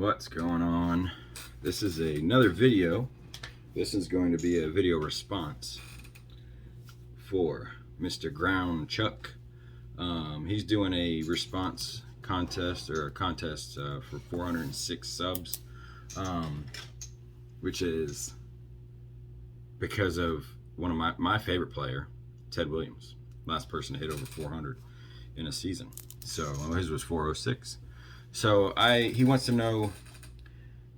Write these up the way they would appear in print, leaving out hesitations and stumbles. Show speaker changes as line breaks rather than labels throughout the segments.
What's going on? This is another video. This is going to be a video response for Mr. Ground Chuck. He's doing a response contest, or a contest for 406 subs, which is because of one of my favorite player, Ted Williams, last person to hit over 400 in a season. So his was 406. So he wants to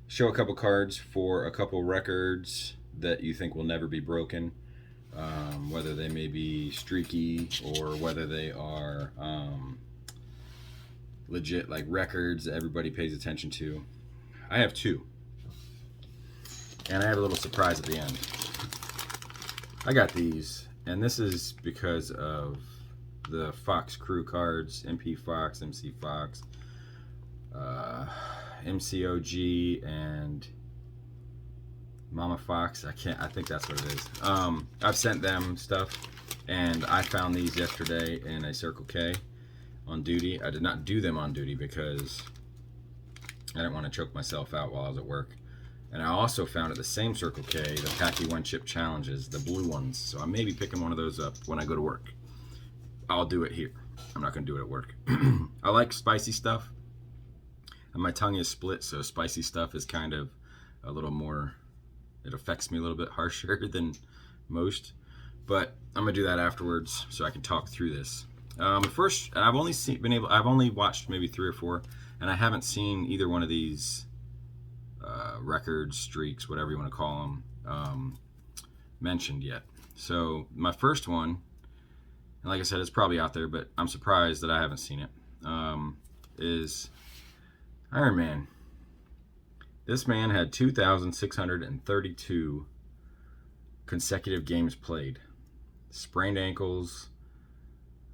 show a couple cards for a couple records that you think will never be broken, whether they may be streaky or whether they are legit, like records that everybody pays attention to. I have two, and I have a little surprise at the end. I got these, and this is because of the Fox Crew cards, MP Fox, MC Fox, MCOG, and Mama Fox. I think that's what it is. I've sent them stuff, and I found these yesterday in a Circle K on duty. I did not do them on duty because I didn't want to choke myself out while I was at work. And I also found at the same Circle K the Packy One Chip Challenges, the blue ones. So I may be picking one of those up when I go to work. I'll do it here. I'm not going to do it at work. I like spicy stuff. And my tongue is split, so spicy stuff is kind of a little more, it affects me a little bit harsher than most. But I'm going to do that afterwards so I can talk through this. First, I've only watched maybe 3 or 4, and I haven't seen either one of these records, streaks, whatever you want to call them, mentioned yet. So my first one, and like I said, it's probably out there, but I'm surprised that I haven't seen it, is Iron Man. This man had 2,632 consecutive games played. Sprained ankles,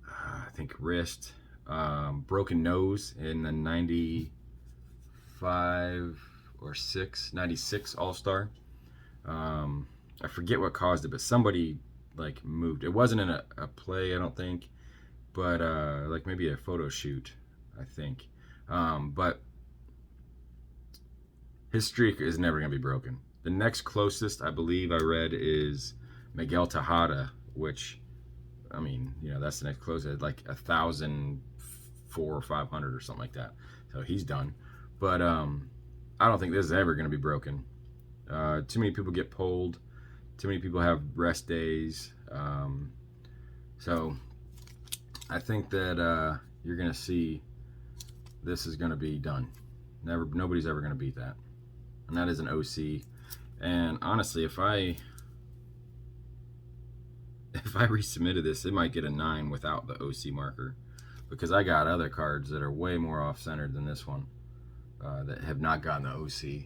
I think wrist, broken nose in the 95 or 96 All-Star. I forget what caused it, but somebody like moved. It wasn't in a play, I don't think, but like maybe a photo shoot, I think. But his streak is never going to be broken. The next closest, I believe I read, is Miguel Tejada, which, I mean, you know, that's the next closest, like 1,004 or 500 or something like that. So he's done. But I don't think this is ever going to be broken. Too many people get pulled. Too many people have rest days. So I think that you're going to see this is going to be done. Nobody's ever going to beat that. And that is an OC. And honestly, if I resubmitted this, it might get a 9 without the OC marker, because I got other cards that are way more off-centered than this one that have not gotten the OC.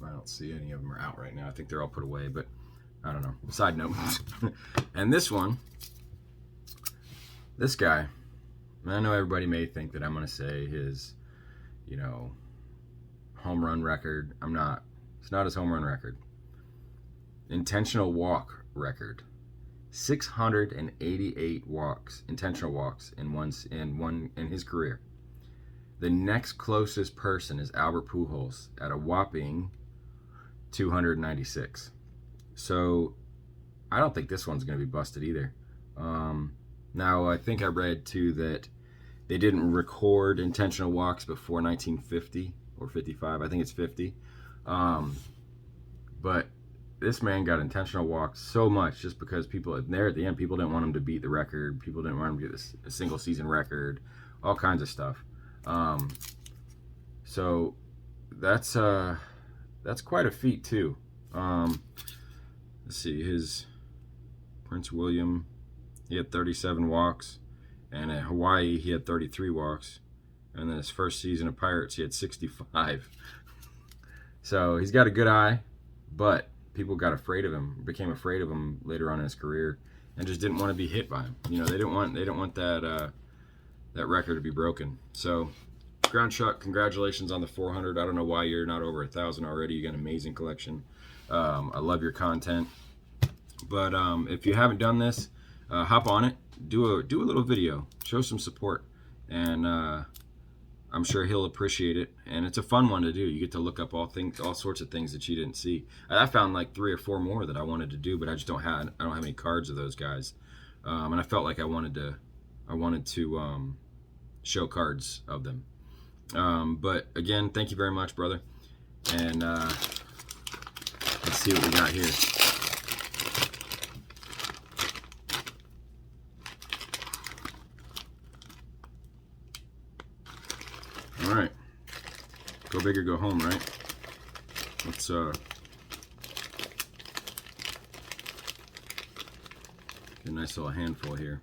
I don't see any of them are out right now. I think they're all put away, but I don't know. Side note. And this one, this guy, I know everybody may think that I'm going to say his, you know, home run record. I'm not. It's not his home run record. Intentional walk record. 688 walks, intentional walks in his career. The next closest person is Albert Pujols at a whopping 296. So I don't think this one's going to be busted either. Now, I think I read too that they didn't record intentional walks before 1950 or 55. I think it's 50. But this man got intentional walks so much just because people there at the end, people didn't want him to beat the record. People didn't want him to get a single season record, all kinds of stuff. So that's quite a feat too. Let's see, his Prince William, he had 37 walks, and at Hawaii he had 33 walks, and then his first season of Pirates he had 65. So he's got a good eye, but people got afraid of him, became afraid of him later on in his career, and just didn't want to be hit by him. You know, they didn't want that record to be broken. So Ground Chuck, congratulations on the 400. I don't know why you're not over 1,000 already. You got an amazing collection. I love your content. But if you haven't done this, hop on it, do a little video, show some support, and I'm sure he'll appreciate it. And it's a fun one to do. You get to look up all sorts of things that you didn't see. I found like 3 or 4 more that I wanted to do, but I just don't have any cards of those guys, and I felt like I wanted to show cards of them. But again, thank you very much, brother. And let's see what we got here. All right, go big or go home, right? Let's get a nice little handful here.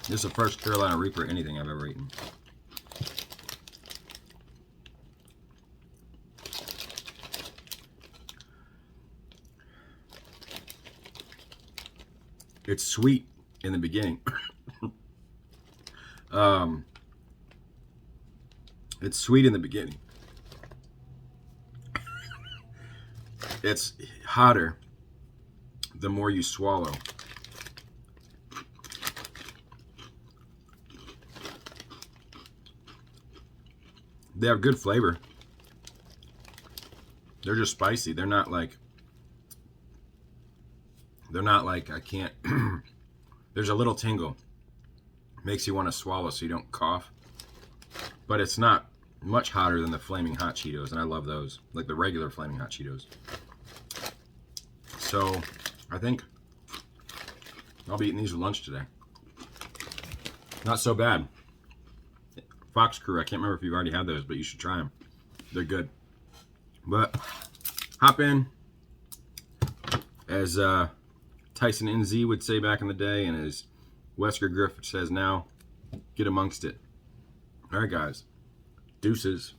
This is the first Carolina Reaper anything I've ever eaten. It's sweet in the beginning. It's sweet in the beginning. It's hotter the more you swallow. They have good flavor. They're just spicy. They're not like I can't. There's a little tingle. Makes you want to swallow so you don't cough. But it's not much hotter than the Flaming Hot Cheetos, and I love those, like the regular Flaming Hot Cheetos. So I think I'll be eating these for lunch today. Not so bad. Fox Crew, I can't remember if you've already had those, but you should try them. They're good. But hop in, as Tyson NZ would say back in the day, and as Wesker Griffith says now, get amongst it. All right, guys. Deuces.